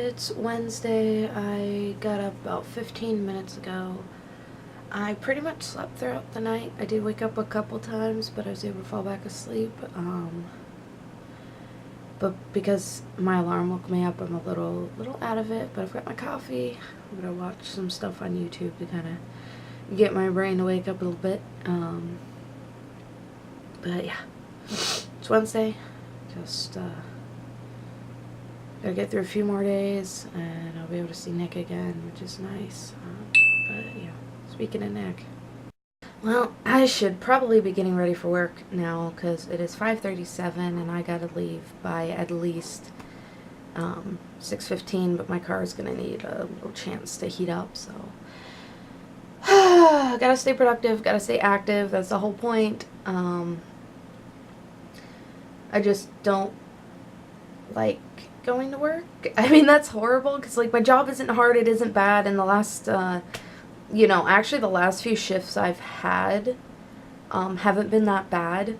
It's Wednesday. I got up about 15 minutes ago. I pretty much slept throughout the night. I did wake up a couple times, but I was able to fall back asleep. But because my alarm woke me up, I'm a little out of it. But I've got my coffee. I'm gonna watch some stuff on YouTube to kind of get my brain to wake up a little bit. But yeah, it's Wednesday. Just gotta get through a few more days, and I'll be able to see Nick again, which is nice. But yeah, speaking of Nick, well, I should probably be getting ready for work now because it is 5:37 and I gotta leave by at least 6:15. But my car is gonna need a little chance to heat up, so gotta stay productive, gotta stay active. That's the whole point. I just don't like going to work. I mean, that's horrible because, like, my job isn't hard, it isn't bad, and the last, actually the last few shifts I've had haven't been that bad.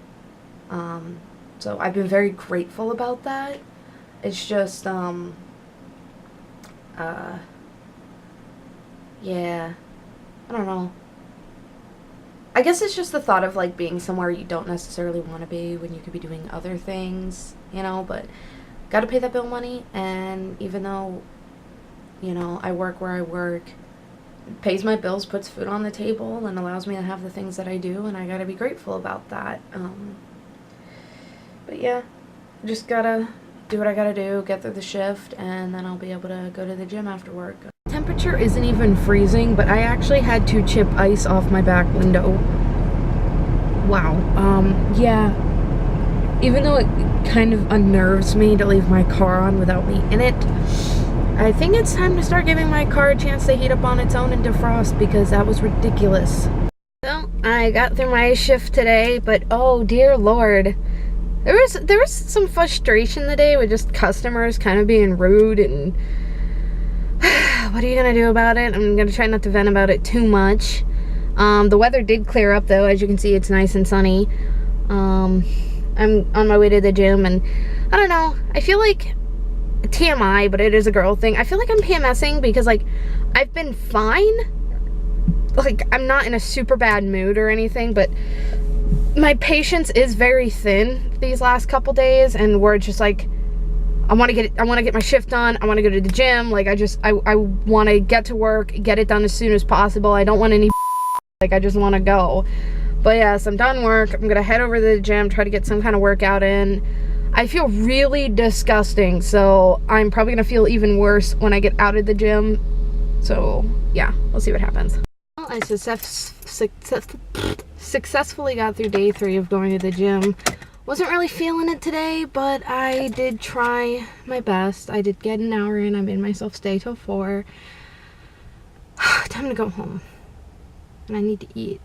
So I've been very grateful about that. It's just, yeah, I don't know. I guess it's just the thought of, like, being somewhere you don't necessarily want to be when you could be doing other things, but gotta pay that bill money. And even though, I work where I work, it pays my bills, puts food on the table, and allows me to have the things that I do, and I gotta be grateful about that. But yeah, just gotta do what I gotta do, get through the shift, and then I'll be able to go to the gym after work. Temperature isn't even freezing, but I actually had to chip ice off my back window. Wow. Yeah. Even though it kind of unnerves me to leave my car on without me in it, I think it's time to start giving my car a chance to heat up on its own and defrost, because that was ridiculous. So, I got through my shift today, but oh dear lord. There was some frustration today with just customers kind of being rude, and what are you gonna do about it? I'm gonna try not to vent about it too much. The weather did clear up though. As you can see, it's nice and sunny. I'm on my way to the gym, and I don't know, I feel like TMI, but it is a girl thing. I feel like I'm PMSing because, like, I've been fine. Like, I'm not in a super bad mood or anything, but my patience is very thin these last couple days, and we're just like, I want to get my shift done. I want to go to the gym. Like, I want to get to work, get it done as soon as possible. I don't want any like, I just want to go. But yes, I'm done work. I'm gonna head over to the gym, try to get some kind of workout in. I feel really disgusting, so I'm probably gonna feel even worse when I get out of the gym. So yeah, we'll see what happens. Well, I successfully got through day 3 of going to the gym. Wasn't really feeling it today, but I did try my best. I did get an hour in. I made myself stay till 4. Time to go home. And I need to eat.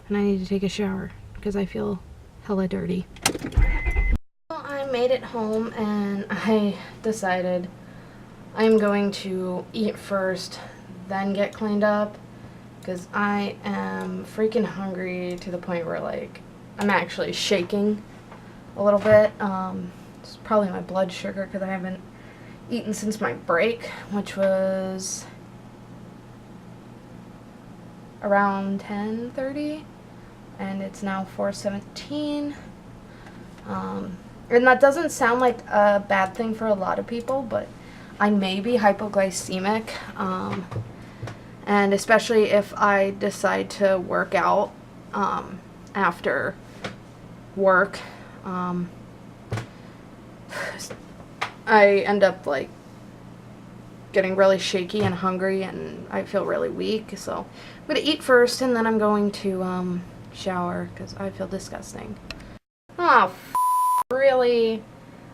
And I need to take a shower because I feel hella dirty. Well, I made it home and I decided I'm going to eat first, then get cleaned up, because I am freaking hungry to the point where, like, I'm actually shaking a little bit. It's probably my blood sugar because I haven't eaten since my break, which was around 10:30, and it's now 4:17. And that doesn't sound like a bad thing for a lot of people, but I may be hypoglycemic, and especially if I decide to work out after work, I end up, like, getting really shaky and hungry, and I feel really weak. So I'm gonna eat first, and then I'm going to shower because I feel disgusting. Oh, really?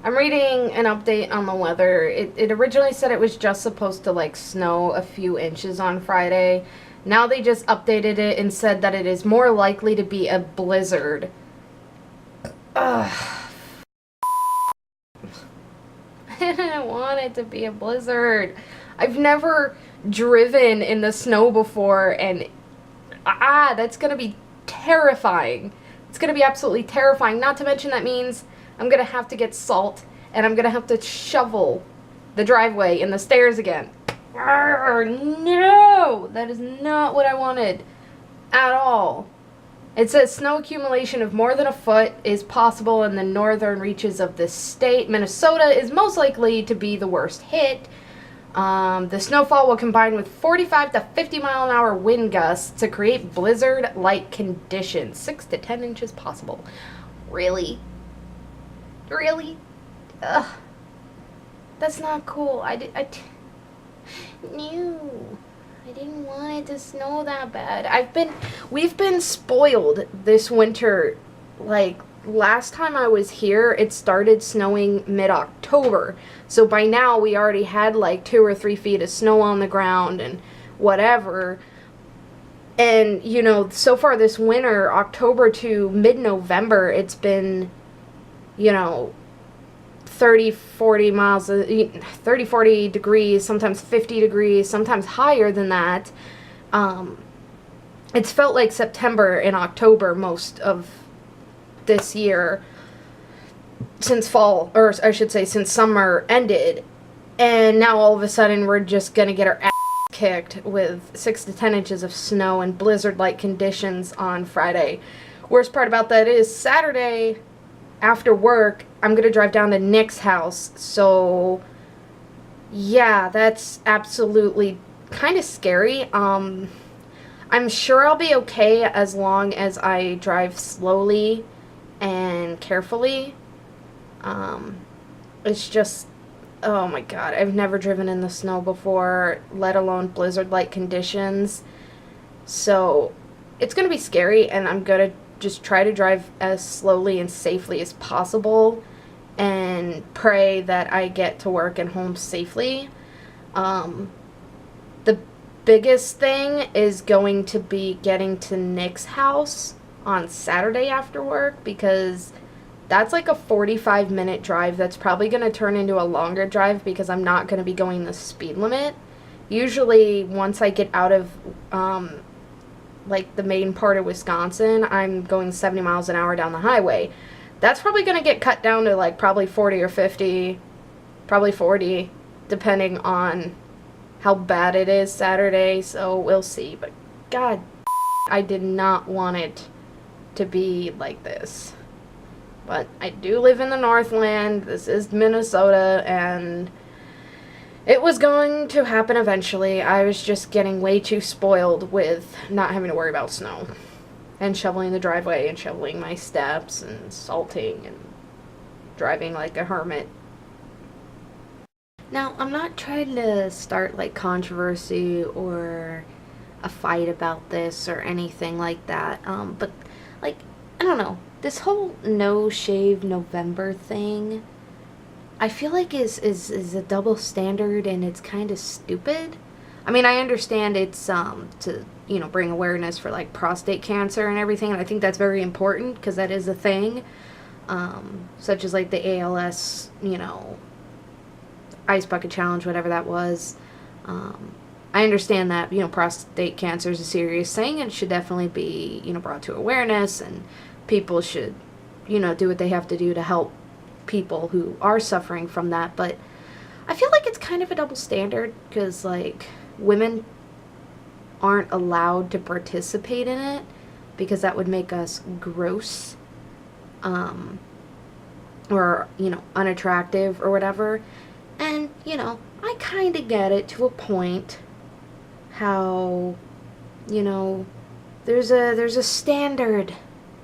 I'm reading an update on the weather. It originally said it was just supposed to, like, snow a few inches on Friday. Now they just updated it and said that it is more likely to be a blizzard. Ugh. I didn't want it to be a blizzard. I've never driven in the snow before, and that's gonna be terrifying. It's gonna be absolutely terrifying. Not to mention that means I'm gonna have to get salt, and I'm gonna have to shovel the driveway and the stairs again. No, that is not what I wanted at all. It says snow accumulation of more than a foot is possible in the northern reaches of the state. Minnesota is most likely to be the worst hit. The snowfall will combine with 45 to 50 mile an hour wind gusts to create blizzard-like conditions. 6 to 10 inches possible. Really? Really? Ugh. That's not cool. No. I didn't want it to snow that bad. We've been spoiled this winter. Like, last time I was here, it started snowing mid-October. So by now, we already had like 2 or 3 feet of snow on the ground and whatever. And, you know, so far this winter, October to mid-November, it's been, you know, 30, 40 miles, 30, 40 degrees, sometimes 50 degrees, sometimes higher than that. It's felt like September and October most of this year since fall, or I should say since summer ended. And now all of a sudden we're just going to get our ass kicked with 6 to 10 inches of snow and blizzard-like conditions on Friday. Worst part about that is Saturday after work, I'm going to drive down to Nick's house. So, yeah, that's absolutely kind of scary. I'm sure I'll be okay as long as I drive slowly and carefully. It's just, oh my god, I've never driven in the snow before, let alone blizzard-like conditions. So, it's going to be scary, and I'm going to just try to drive as slowly and safely as possible and pray that I get to work and home safely. The biggest thing is going to be getting to Nick's house on Saturday after work, because that's like a 45-minute drive that's probably going to turn into a longer drive because I'm not going to be going the speed limit. Usually once I get out of like the main part of Wisconsin, I'm going 70 miles an hour down the highway. That's probably going to get cut down to like probably 40 or 50, probably 40, depending on how bad it is Saturday, so we'll see. But god, I did not want it to be like this. But I do live in the Northland, this is Minnesota, and it was going to happen eventually. I was just getting way too spoiled with not having to worry about snow. And shoveling the driveway and shoveling my steps and salting and driving like a hermit. Now, I'm not trying to start like controversy or a fight about this or anything like that. But like, I don't know. This whole No Shave November thing, I feel like is a double standard, and it's kind of stupid. I mean, I understand it's to, you know, bring awareness for like prostate cancer and everything, and I think that's very important because that is a thing, such as like the ALS, you know, ice bucket challenge, whatever that was. I understand that, you know, prostate cancer is a serious thing and should definitely be, you know, brought to awareness, and people should, you know, do what they have to do to help people who are suffering from that. But I feel like it's kind of a double standard because, like, women aren't allowed to participate in it because that would make us gross, or, you know, unattractive or whatever. And, you know, I kind of get it to a point how, you know, there's a standard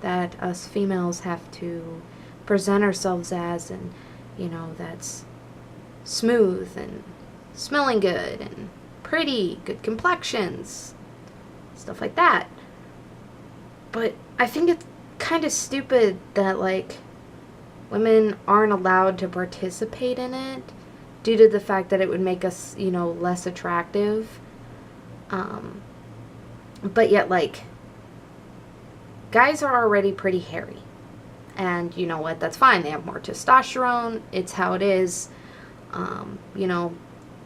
that us females have to present ourselves as, and, you know, that's smooth and smelling good and pretty, good complexions, stuff like that. But I think it's kind of stupid that, like, women aren't allowed to participate in it due to the fact that it would make us, you know, less attractive. But yet, like, guys are already pretty hairy. And you know what? That's fine. They have more testosterone. It's how it is. You know,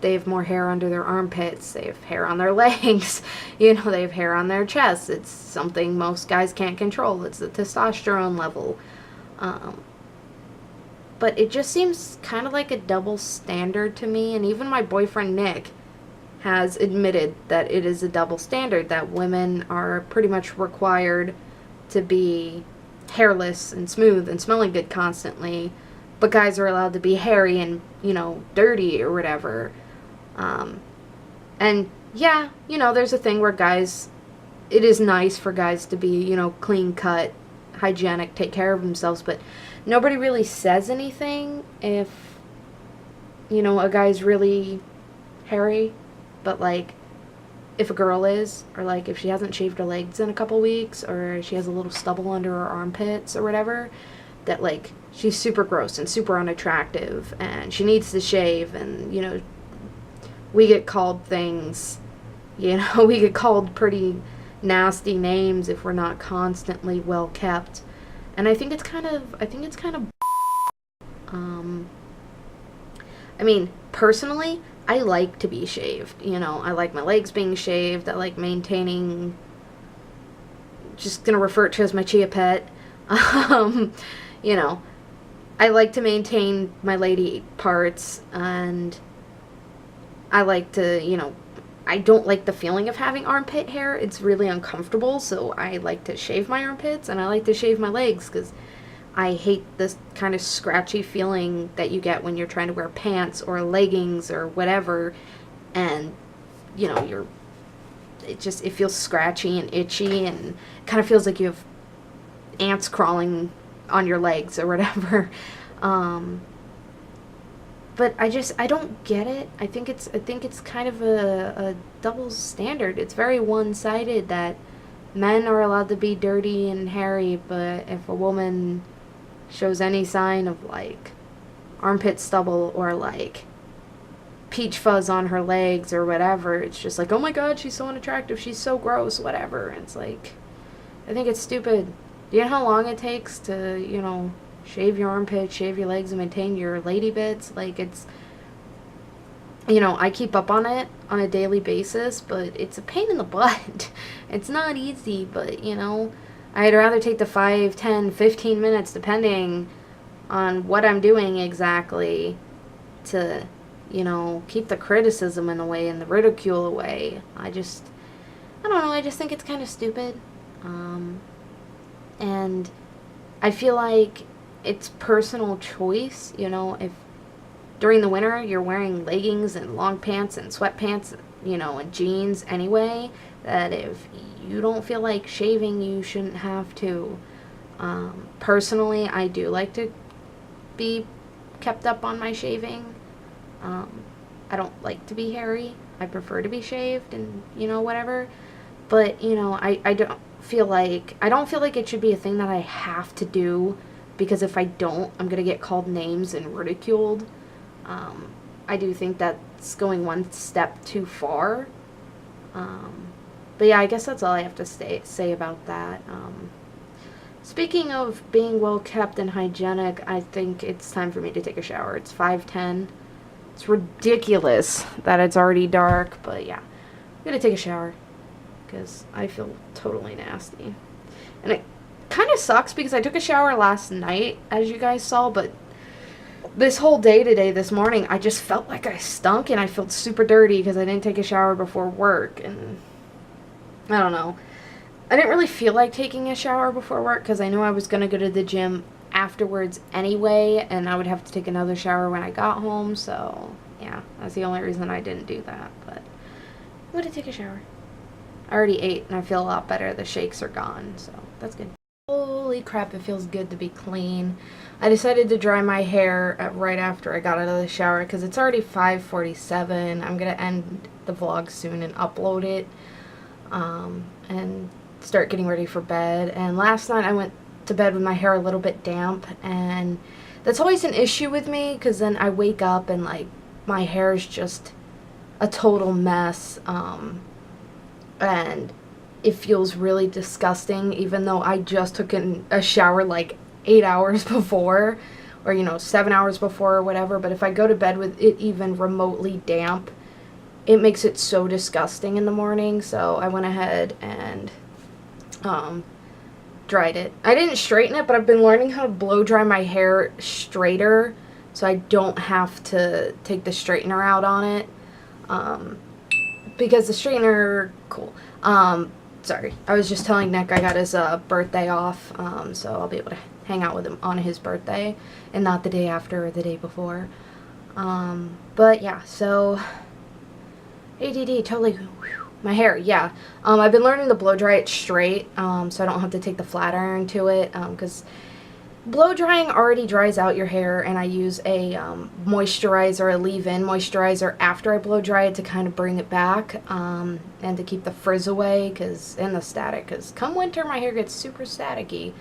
they have more hair under their armpits. They have hair on their legs. You know, they have hair on their chests. It's something most guys can't control. It's the testosterone level. but it just seems kind of like a double standard to me. And even my boyfriend Nick has admitted that it is a double standard, that women are pretty much required to be hairless and smooth and smelling good constantly, but guys are allowed to be hairy and, dirty or whatever. And yeah, there's a thing where guys, it is nice for guys to be, clean cut, hygienic, take care of themselves, but nobody really says anything if, a guy's really hairy. But, like, if a girl is, or, like, if she hasn't shaved her legs in a couple weeks, or she has a little stubble under her armpits or whatever, that, like, she's super gross and super unattractive, and she needs to shave, and, we get called things, we get called pretty nasty names if we're not constantly well kept. And I think it's kind of, I mean, personally, I like to be shaved, I like my legs being shaved, I like maintaining, just gonna refer to it as my chia pet, I like to maintain my lady parts, and I like to, I don't like the feeling of having armpit hair, it's really uncomfortable, so I like to shave my armpits, and I like to shave my legs, because I hate this kind of scratchy feeling that you get when you're trying to wear pants or leggings or whatever, and it feels scratchy and itchy, and it kind of feels like you have ants crawling on your legs or whatever. But I don't get it. I think it's kind of a double standard. It's very one-sided that men are allowed to be dirty and hairy, but if a woman shows any sign of, like, armpit stubble or, like, peach fuzz on her legs or whatever, it's just like, oh my god, she's so unattractive, she's so gross, whatever. And it's like, I think it's stupid. Do you know how long it takes to, shave your armpit, shave your legs, and maintain your lady bits? Like, it's, I keep up on it on a daily basis, but it's a pain in the butt. It's not easy, but, I'd rather take the 5, 10, 15 minutes, depending on what I'm doing exactly, to, keep the criticism in the way and the ridicule away. I don't know, I just think it's kind of stupid. And I feel like it's personal choice, if during the winter you're wearing leggings and long pants and sweatpants, and jeans anyway, that if you don't feel like shaving, you shouldn't have to. Personally, I do like to be kept up on my shaving. I don't like to be hairy. I prefer to be shaved and, whatever. But, I don't feel like it should be a thing that I have to do, because if I don't, I'm going to get called names and ridiculed. I do think that's going one step too far. But yeah, I guess that's all I have to say about that. Speaking of being well kept and hygienic, I think it's time for me to take a shower. It's 5:10. It's ridiculous that it's already dark, but yeah, I'm gonna take a shower because I feel totally nasty. And it kind of sucks because I took a shower last night, as you guys saw, but this whole day today, this morning, I just felt like I stunk, and I felt super dirty because I didn't take a shower before work, and I don't know. I didn't really feel like taking a shower before work because I knew I was going to go to the gym afterwards anyway, and I would have to take another shower when I got home, so yeah, that's the only reason I didn't do that, but I'm going to take a shower. I already ate, and I feel a lot better. The shakes are gone, so that's good. Holy crap, it feels good to be clean. I decided to dry my hair right after I got out of the shower because it's already 5:47. I'm going to end the vlog soon and upload it, and start getting ready for bed. And last night I went to bed with my hair a little bit damp, and that's always an issue with me because then I wake up and, like, my hair is just a total mess, and it feels really disgusting, even though I just took a shower like 8 hours before, or 7 hours before or whatever. But if I go to bed with it even remotely damp, it makes it so disgusting in the morning. So I went ahead and dried it. I didn't straighten it, but I've been learning how to blow dry my hair straighter so I don't have to take the straightener out on it. Because the straightener, cool. Sorry, I was just telling Nick I got his birthday off, so I'll be able to hang out with him on his birthday and not the day after or the day before. But yeah, so ADD, totally. Whew, my hair, yeah. I've been learning to blow dry it straight, so I don't have to take the flat iron to it, because blow drying already dries out your hair, and I use a moisturizer, a leave-in moisturizer after I blow dry it to kind of bring it back, and to keep the frizz away, and the static, because come winter my hair gets super staticky.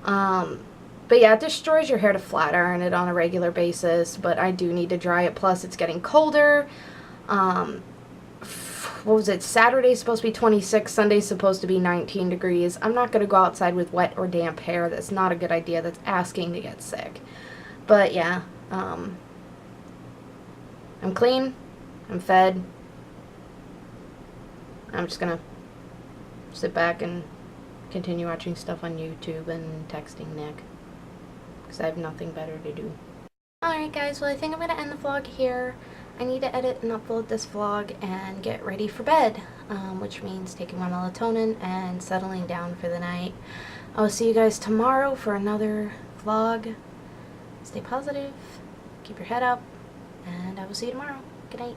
But yeah, it destroys your hair to flat iron it on a regular basis, but I do need to dry it, plus it's getting colder. What was it, Saturday's supposed to be 26, Sunday's supposed to be 19 degrees. I'm not going to go outside with wet or damp hair. That's not a good idea. That's asking to get sick. But yeah, I'm clean, I'm fed. I'm just going to sit back and continue watching stuff on YouTube and texting Nick, because I have nothing better to do. Alright guys, well I think I'm going to end the vlog here. I need to edit and upload this vlog and get ready for bed, which means taking my melatonin and settling down for the night. I'll see you guys tomorrow for another vlog. Stay positive, keep your head up, and I will see you tomorrow. Good night.